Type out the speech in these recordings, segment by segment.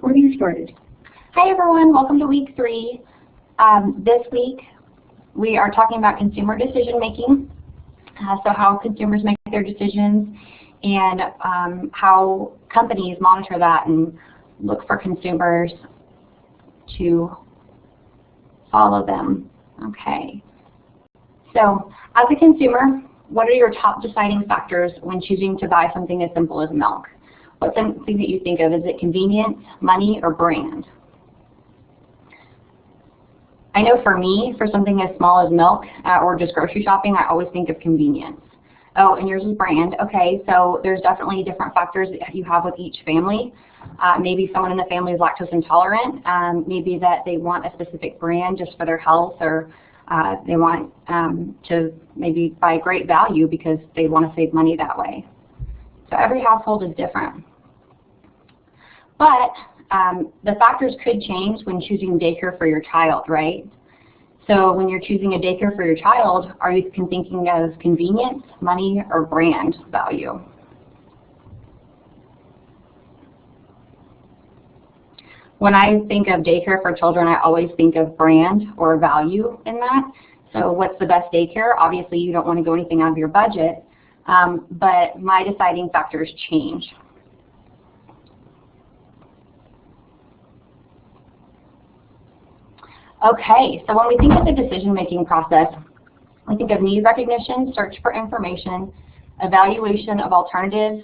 We're getting started. Hi everyone, welcome to week 3. This week we are talking about consumer decision making, so how consumers make their decisions and how companies monitor that and look for consumers to follow them. Okay, so as a consumer, what are your top deciding factors when choosing to buy something as simple as milk? What's something that you think of? Is it convenience, money, or brand? I know for me, for something as small as milk or just grocery shopping, I always think of convenience. Oh, and yours is brand. Okay, so there's definitely different factors that you have with each family. Maybe someone in the family is lactose intolerant. Maybe that they want a specific brand just for their health, or they want to maybe buy great value because they want to save money that way. So every household is different. But the factors could change when choosing daycare for your child, right? So when you're choosing a daycare for your child, are you thinking of convenience, money, or brand value? When I think of daycare for children, I always think of brand or value in that. So what's the best daycare? Obviously, you don't want to go anything out of your budget, but my deciding factors change. Okay, so when we think of the decision-making process, we think of need recognition, search for information, evaluation of alternatives,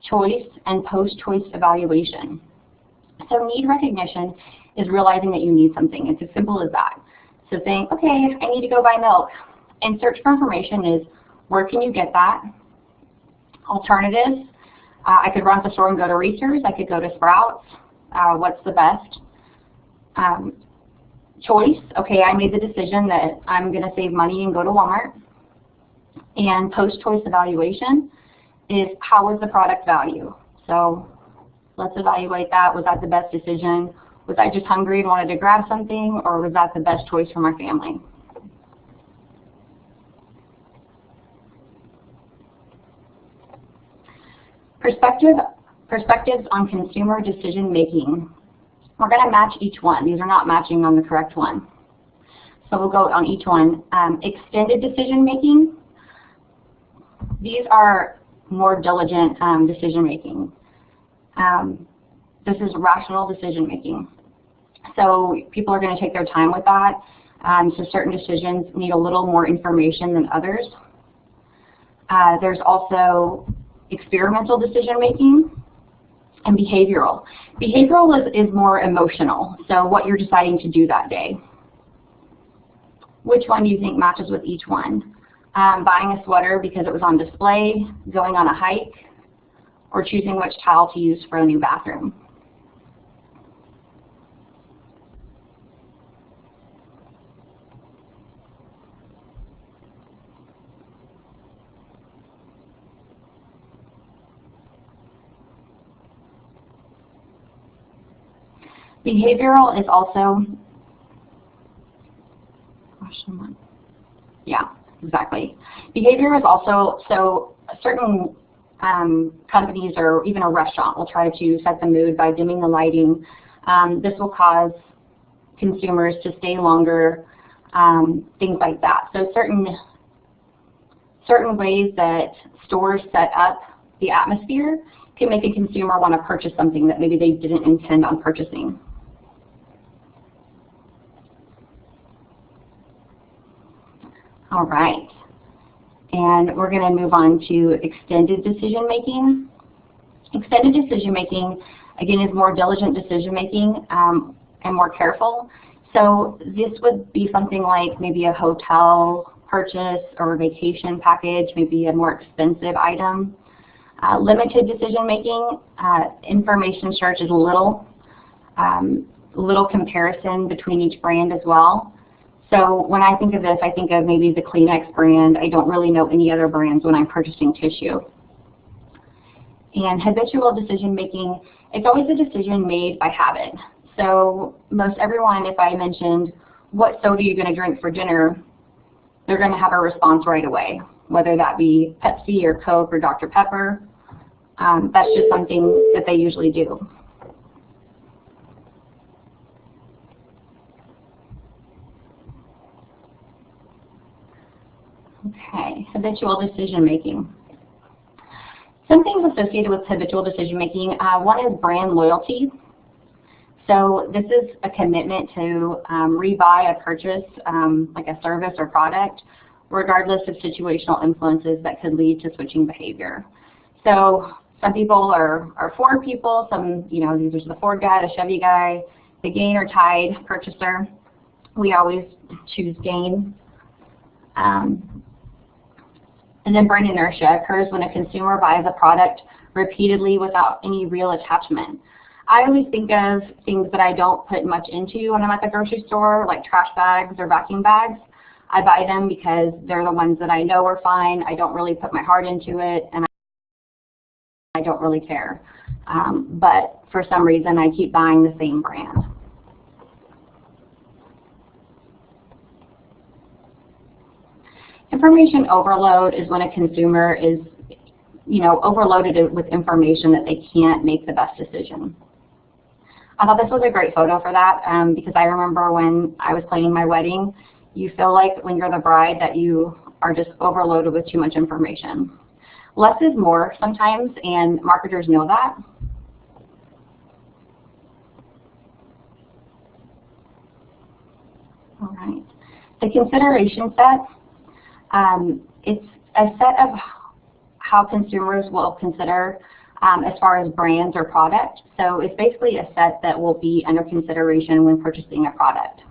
choice, and post-choice evaluation. So need recognition is realizing that you need something. It's as simple as that. So saying, okay, I need to go buy milk. And search for information is, where can you get that? Alternatives, I could run to the store and go to Reese's. I could go to Sprouts. What's the best? Choice, okay, I made the decision that I'm going to save money and go to Walmart. And post-choice evaluation is, how was the product value? So let's evaluate that. Was that the best decision? Was I just hungry and wanted to grab something, or was that the best choice for my family? Perspectives on consumer decision making. We're going to match each one. These are not matching on the correct one. So we'll go on each one. Extended decision making. These are more diligent decision making. This is rational decision making. So people are going to take their time with that. So certain decisions need a little more information than others. There's also experimental decision making. And behavioral. Behavioral is more emotional, so what you're deciding to do that day. Which one do you think matches with each one? Buying a sweater because it was on display, going on a hike, or choosing which towel to use for a new bathroom? Behavioral is also, yeah, exactly. Behavior is also, so certain companies or even a restaurant will try to set the mood by dimming the lighting. This will cause consumers to stay longer, things like that. So certain ways that stores set up the atmosphere can make a consumer want to purchase something that maybe they didn't intend on purchasing. All right, and we're going to move on to extended decision making. Extended decision making, again, is more diligent decision making and more careful. So this would be something like maybe a hotel purchase or a vacation package, maybe a more expensive item. Limited decision making, information search is little comparison between each brand as well. So when I think of this, I think of maybe the Kleenex brand. I don't really know any other brands when I'm purchasing tissue. And habitual decision making, it's always a decision made by habit. So most everyone, if I mentioned, what soda are you going to drink for dinner, they're going to have a response right away, whether that be Pepsi or Coke or Dr. Pepper. That's just something that they usually do. Okay, habitual decision making. Some things associated with habitual decision making, one is brand loyalty. So this is a commitment to rebuy a purchase, like a service or product, regardless of situational influences that could lead to switching behavior. So some people are Ford people, some, these are the Ford guy, the Chevy guy, the Gain or Tide purchaser. We always choose Gain. And then brand inertia occurs when a consumer buys a product repeatedly without any real attachment. I always think of things that I don't put much into when I'm at the grocery store, like trash bags or vacuum bags. I buy them because they're the ones that I know are fine. I don't really put my heart into it, and I don't really care. But for some reason, I keep buying the same brand. Information overload is when a consumer is, overloaded with information that they can't make the best decision. I thought this was a great photo for that because I remember when I was planning my wedding, you feel like when you're the bride that you are just overloaded with too much information. Less is more sometimes, and marketers know that. All right. The consideration set, it's a set of how consumers will consider as far as brands or product. So it's basically a set that will be under consideration when purchasing a product.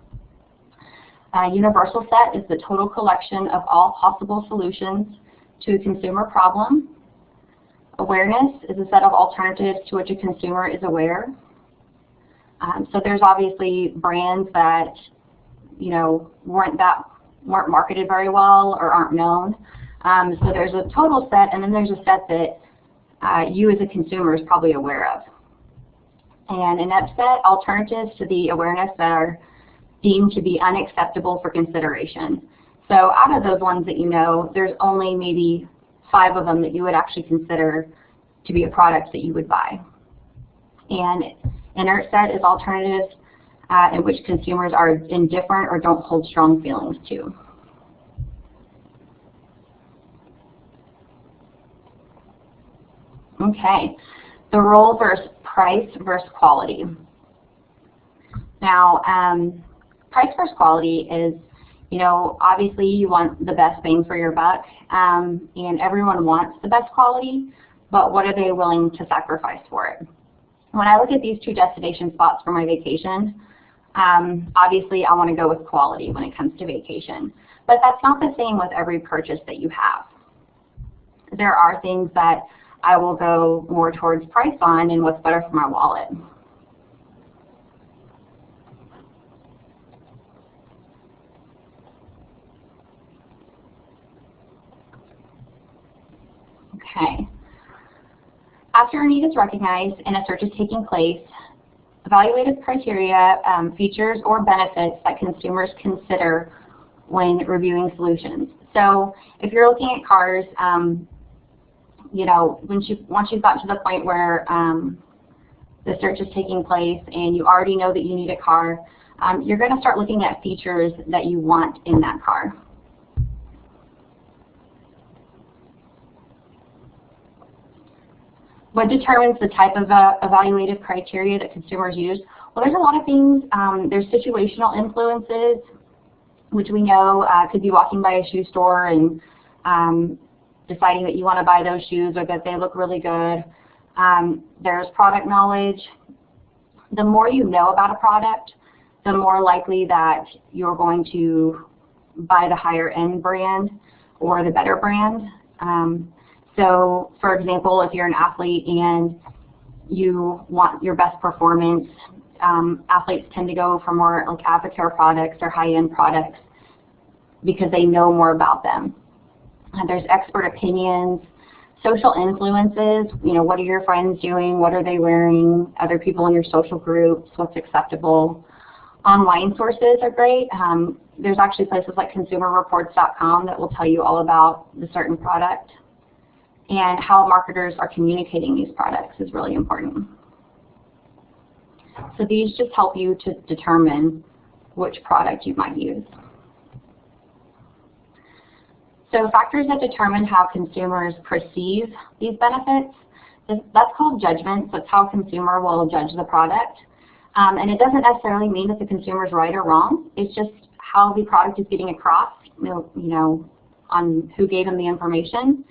A universal set is the total collection of all possible solutions to a consumer problem. Awareness is a set of alternatives to which a consumer is aware. So there's obviously brands that weren't marketed very well or aren't known. So there's a total set, and then there's a set that you as a consumer is probably aware of. And in that set, alternatives to the awareness that are deemed to be unacceptable for consideration. So out of those ones that there's only maybe 5 of them that you would actually consider to be a product that you would buy. And inert set is alternatives in which consumers are indifferent or don't hold strong feelings to. Okay, the role versus price versus quality. Now, price versus quality is, obviously you want the best bang for your buck, and everyone wants the best quality, but what are they willing to sacrifice for it? When I look at these 2 destination spots for my vacation, obviously I want to go with quality when it comes to vacation, but that's not the same with every purchase that you have. There are things that I will go more towards price on and what's better for my wallet. Okay. After a need is recognized and a search is taking place, evaluative criteria features or benefits that consumers consider when reviewing solutions. So if you're looking at cars, once you've gotten to the point where the search is taking place and you already know that you need a car, you're going to start looking at features that you want in that car. What determines the type of evaluative criteria that consumers use? Well, there's a lot of things. There's situational influences, which we know could be walking by a shoe store and deciding that you want to buy those shoes or that they look really good. There's product knowledge. The more you know about a product, the more likely that you're going to buy the higher end brand or the better brand. So, for example, if you're an athlete and you want your best performance, athletes tend to go for more like AdvoCare products or high-end products because they know more about them. There's expert opinions, social influences, what are your friends doing, what are they wearing, other people in your social groups, what's acceptable. Online sources are great. There's actually places like consumerreports.com that will tell you all about the certain product. And how marketers are communicating these products is really important. So these just help you to determine which product you might use. So factors that determine how consumers perceive these benefits, that's called judgments. That's how a consumer will judge the product. And it doesn't necessarily mean that the consumer is right or wrong. It's just how the product is getting across, on who gave them the information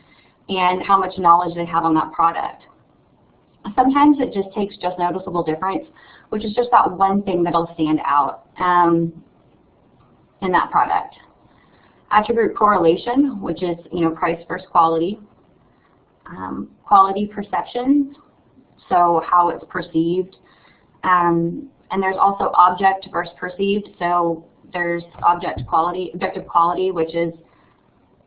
and how much knowledge they have on that product. Sometimes it just takes just noticeable difference, which is just that one thing that'll stand out in that product. Attribute correlation, which is price versus quality. Quality perceptions, so how it's perceived. And there's also object versus perceived. So there's objective quality, which is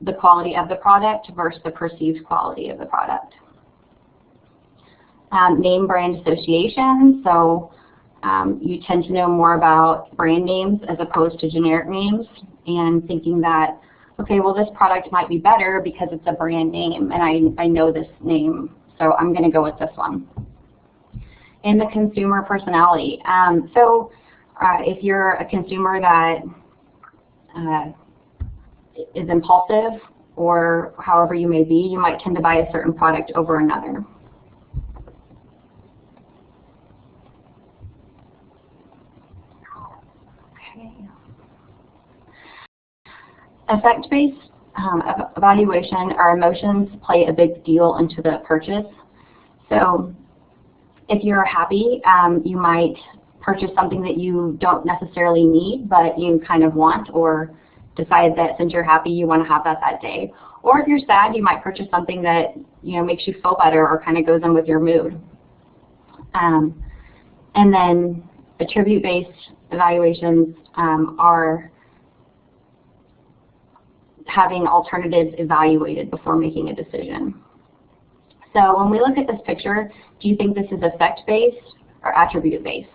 the quality of the product versus the perceived quality of the product. Name brand association, so you tend to know more about brand names as opposed to generic names, and thinking that, okay, well, this product might be better because it's a brand name and I know this name, so I'm going to go with this one. And the consumer personality. If you're a consumer that is impulsive, or however you may be, you might tend to buy a certain product over another. Effect-based evaluation, our emotions play a big deal into the purchase. So if you're happy, you might purchase something that you don't necessarily need, but you kind of want, or decide that since you're happy, you want to have that day. Or if you're sad, you might purchase something that makes you feel better or kind of goes in with your mood. And then attribute-based evaluations are having alternatives evaluated before making a decision. So when we look at this picture, do you think this is effect-based or attribute-based?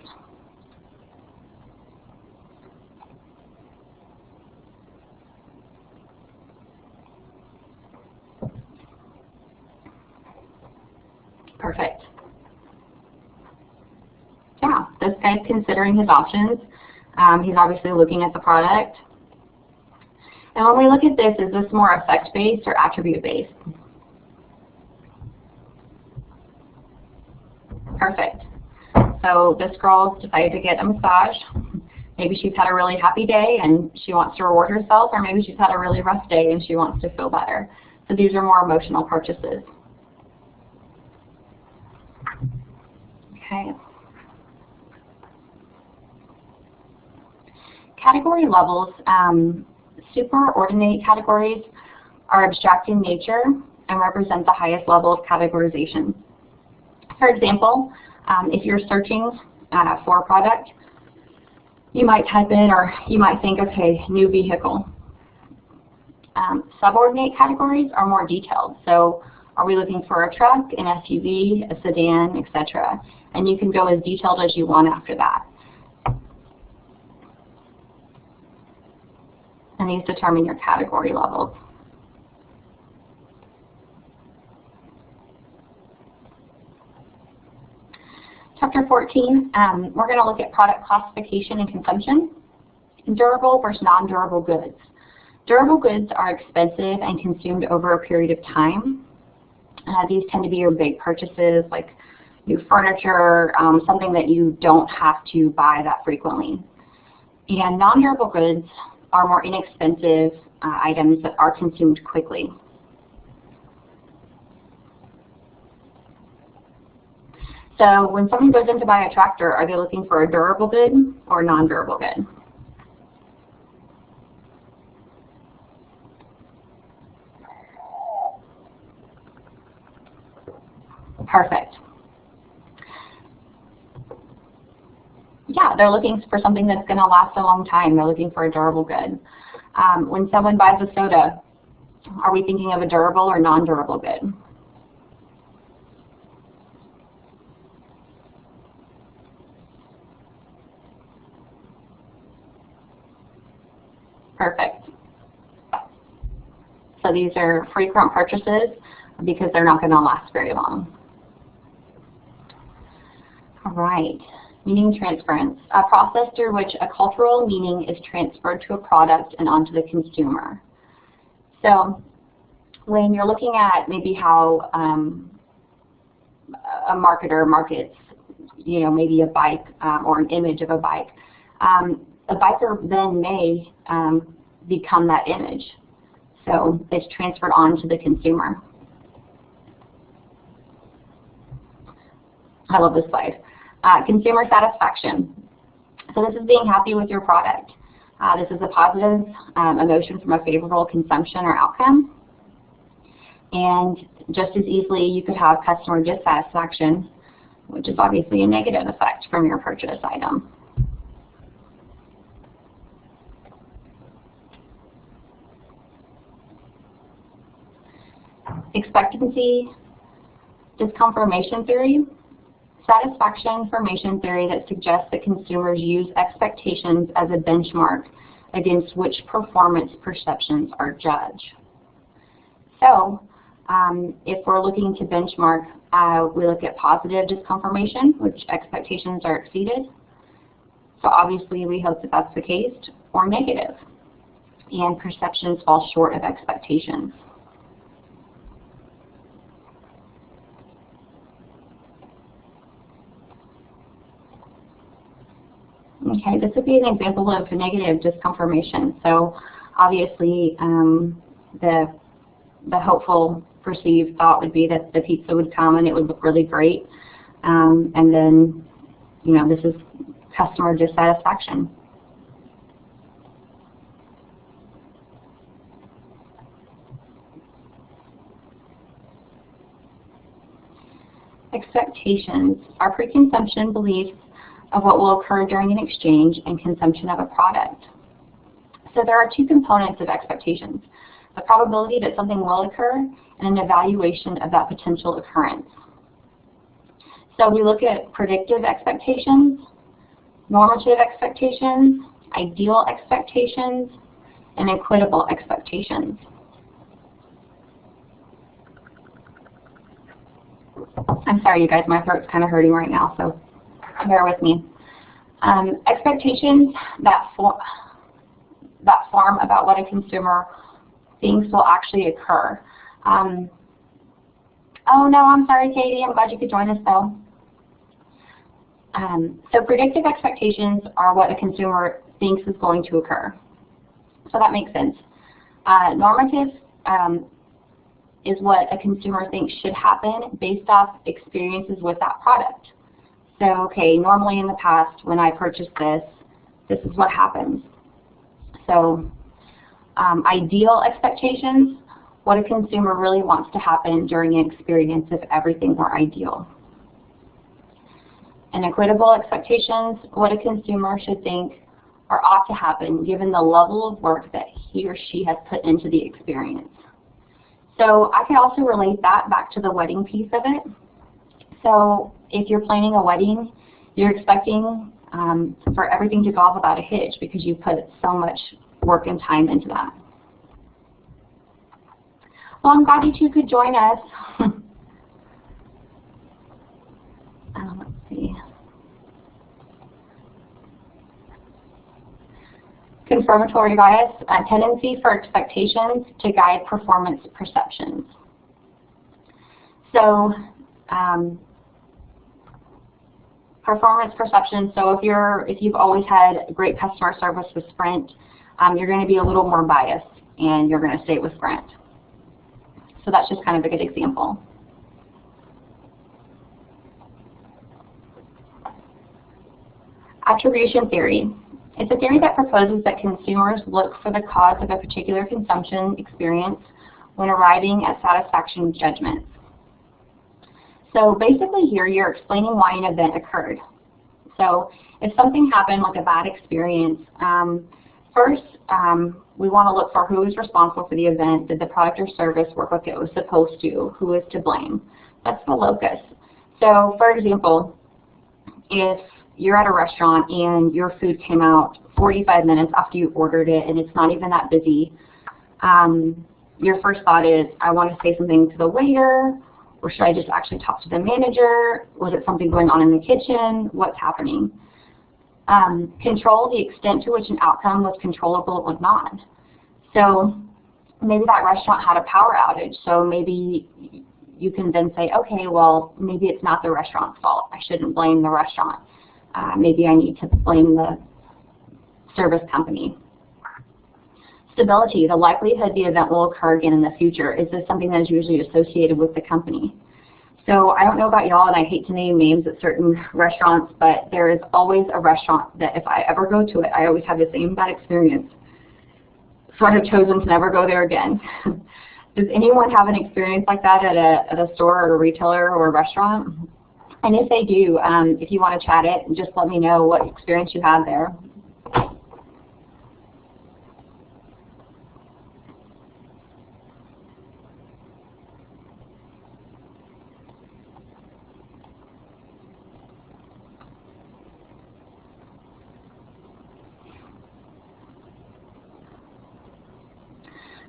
Perfect. Yeah, this guy's considering his options. He's obviously looking at the product. And when we look at this, is this more effect-based or attribute-based? Perfect. So this girl decided to get a massage. Maybe she's had a really happy day and she wants to reward herself, or maybe she's had a really rough day and she wants to feel better. So these are more emotional purchases. Okay. Category levels. Superordinate categories are abstract in nature and represent the highest level of categorization. For example, if you're searching for a product, you might type in, or you might think, okay, new vehicle. Subordinate categories are more detailed. So are we looking for a truck, an SUV, a sedan, etc.? And you can go as detailed as you want after that. And these determine your category levels. Chapter 14, we're going to look at product classification and consumption. Durable versus non-durable goods. Durable goods are expensive and consumed over a period of time. These tend to be your big purchases, like new furniture, something that you don't have to buy that frequently. And non-durable goods are more inexpensive items that are consumed quickly. So when someone goes in to buy a tractor, are they looking for a durable good or non-durable good? Perfect. Yeah, they're looking for something that's going to last a long time. They're looking for a durable good. When someone buys a soda, are we thinking of a durable or non-durable good? Perfect. So these are frequent purchases because they're not going to last very long. All right. Meaning transference, a process through which a cultural meaning is transferred to a product and onto the consumer. So when you're looking at maybe how a marketer markets, maybe a bike or an image of a bike, a biker then may become that image. So it's transferred on to the consumer. I love this slide. Consumer satisfaction. So this is being happy with your product. This is a positive emotion from a favorable consumption or outcome. And just as easily, you could have customer dissatisfaction, which is obviously a negative effect from your purchase item. Expectancy disconfirmation theory. Satisfaction formation theory that suggests that consumers use expectations as a benchmark against which performance perceptions are judged. So, if we're looking to benchmark, we look at positive disconfirmation, which expectations are exceeded. So obviously we hope that that's the case, or negative, and perceptions fall short of expectations. Okay, this would be an example of negative disconfirmation. So obviously the hopeful perceived thought would be that the pizza would come and it would look really great. And then, this is customer dissatisfaction. Expectations are preconception beliefs of what will occur during an exchange and consumption of a product. So there are two components of expectations: the probability that something will occur and an evaluation of that potential occurrence. So we look at predictive expectations, normative expectations, ideal expectations, and equitable expectations. I'm sorry, you guys, my throat's kind of hurting right now, so bear with me. Expectations that form about what a consumer thinks will actually occur. Oh no, I'm sorry, Katie. I'm glad you could join us though. So predictive expectations are what a consumer thinks is going to occur. So that makes sense. Normative is what a consumer thinks should happen based off experiences with that product. So, okay, normally in the past when I purchased this, this is what happens. So, ideal expectations, what a consumer really wants to happen during an experience if everything were ideal. And equitable expectations, what a consumer should think or ought to happen given the level of work that he or she has put into the experience. So I can also relate that back to the wedding piece of it. So if you're planning a wedding, you're expecting for everything to go off without a hitch because you put so much work and time into that. Well, I'm glad you two could join us. Let's see. Confirmatory bias, a tendency for expectations to guide performance perceptions. So, performance perception. So if you've always had great customer service with Sprint, you're going to be a little more biased, and you're going to stay with Sprint. So that's just kind of a good example. Attribution theory. It's a theory that proposes that consumers look for the cause of a particular consumption experience when arriving at satisfaction judgments. So basically here you're explaining why an event occurred. So if something happened, like a bad experience, first we want to look for who is responsible for the event. Did the product or service work like it was supposed to? Who is to blame? That's the locus. So for example, if you're at a restaurant and your food came out 45 minutes after you ordered it and it's not even that busy, your first thought is, I want to say something to the waiter, or should I just actually talk to the manager? Was it something going on in the kitchen? What's happening? Control, the extent to which an outcome was controllable or not. So maybe that restaurant had a power outage, so maybe you can then say, okay, well, maybe it's not the restaurant's fault. I shouldn't blame the restaurant. Maybe I need to blame the service company. Stability, the likelihood the event will occur again in the future. Is this something that is usually associated with the company? So I don't know about y'all, and I hate to name names at certain restaurants, but there is always a restaurant that if I ever go to it, I always have the same bad experience. So I have chosen to never go there again. Does anyone have an experience like that at a store or a retailer or a restaurant? And if they do, if you want to chat it, just let me know what experience you have there.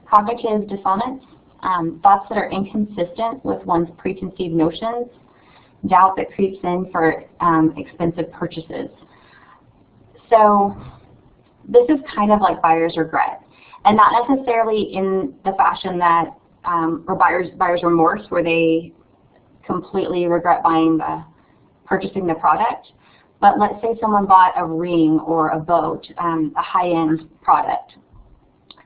Cognitive dissonance, thoughts that are inconsistent with one's preconceived notions, doubt that creeps in for expensive purchases. So this is kind of like buyer's regret, and not necessarily in the fashion that or buyer's remorse, where they completely regret purchasing the product. But let's say someone bought a ring or a boat, a high-end product.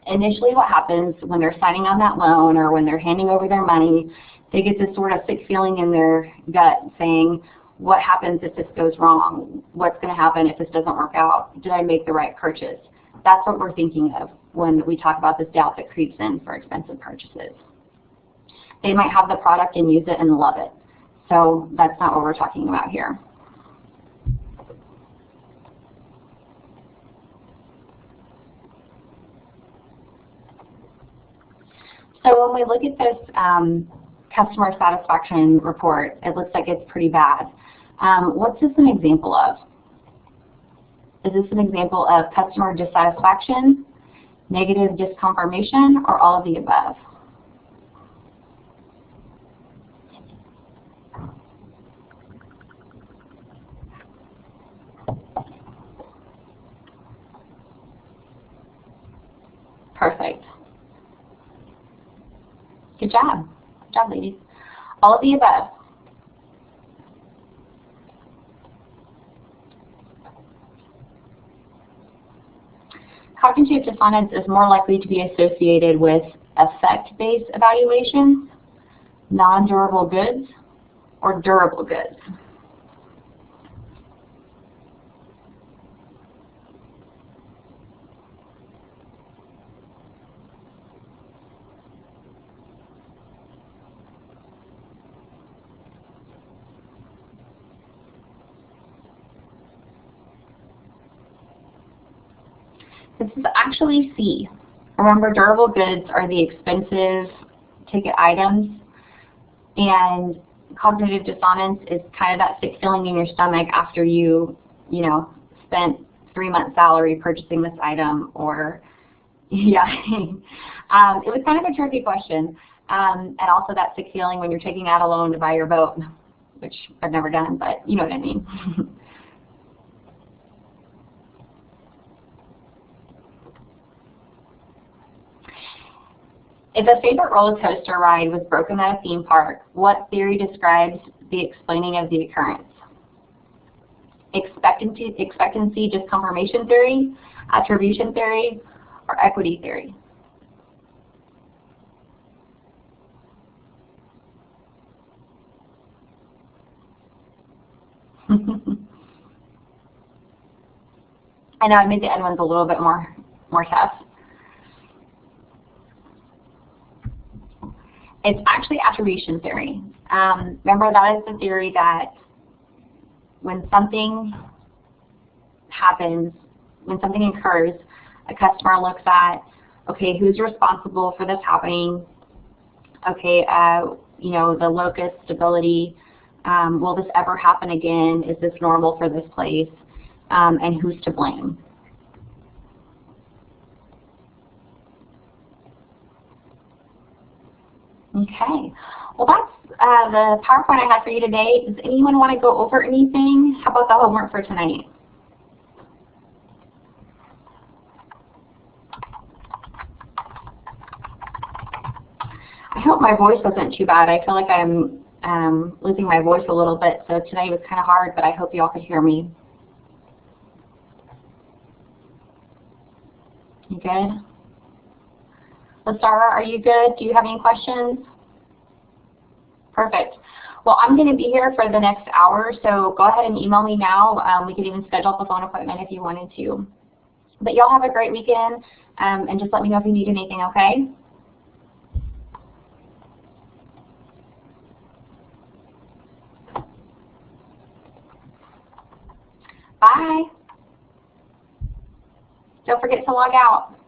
Initially what happens when they're signing on that loan or when they're handing over their money, they get this sort of sick feeling in their gut saying, what happens if this goes wrong? What's going to happen if this doesn't work out? Did I make the right purchase? That's what we're thinking of when we talk about this doubt that creeps in for expensive purchases. They might have the product and use it and love it. So that's not what we're talking about here. So when we look at this customer satisfaction report, it looks like it's pretty bad. What's this an example of? Is this an example of customer dissatisfaction, negative disconfirmation, or all of the above? Perfect. Good job. Good job, ladies. All of the above. Cognitive dissonance is more likely to be associated with effect-based evaluations, non-durable goods, or durable goods. This is actually C. Remember, durable goods are the expensive ticket items, and cognitive dissonance is kind of that sick feeling in your stomach after you spent 3 months' salary purchasing this item, or, yeah. It was kind of a tricky question, and also that sick feeling when you're taking out a loan to buy your boat, which I've never done, but you know what I mean. If a favorite roller coaster ride was broken at a theme park, what theory describes the explaining of the occurrence? Expectancy disconfirmation theory, attribution theory, or equity theory? I know I made the end ones a little bit more tough. It's actually attribution theory. Remember, that is the theory that when something happens, when something occurs, a customer looks at, okay, who's responsible for this happening? Okay, the locus stability. Will this ever happen again? Is this normal for this place? And who's to blame? Okay, well that's the PowerPoint I had for you today. Does anyone want to go over anything? How about the homework for tonight? I hope my voice wasn't too bad. I feel like I'm losing my voice a little bit, so today was kind of hard, but I hope you all could hear me. You good? Lasara, are you good? Do you have any questions? Perfect. Well, I'm going to be here for the next hour, so go ahead and email me now. We could even schedule a phone appointment if you wanted to. But y'all have a great weekend, and just let me know if you need anything, okay? Bye. Don't forget to log out.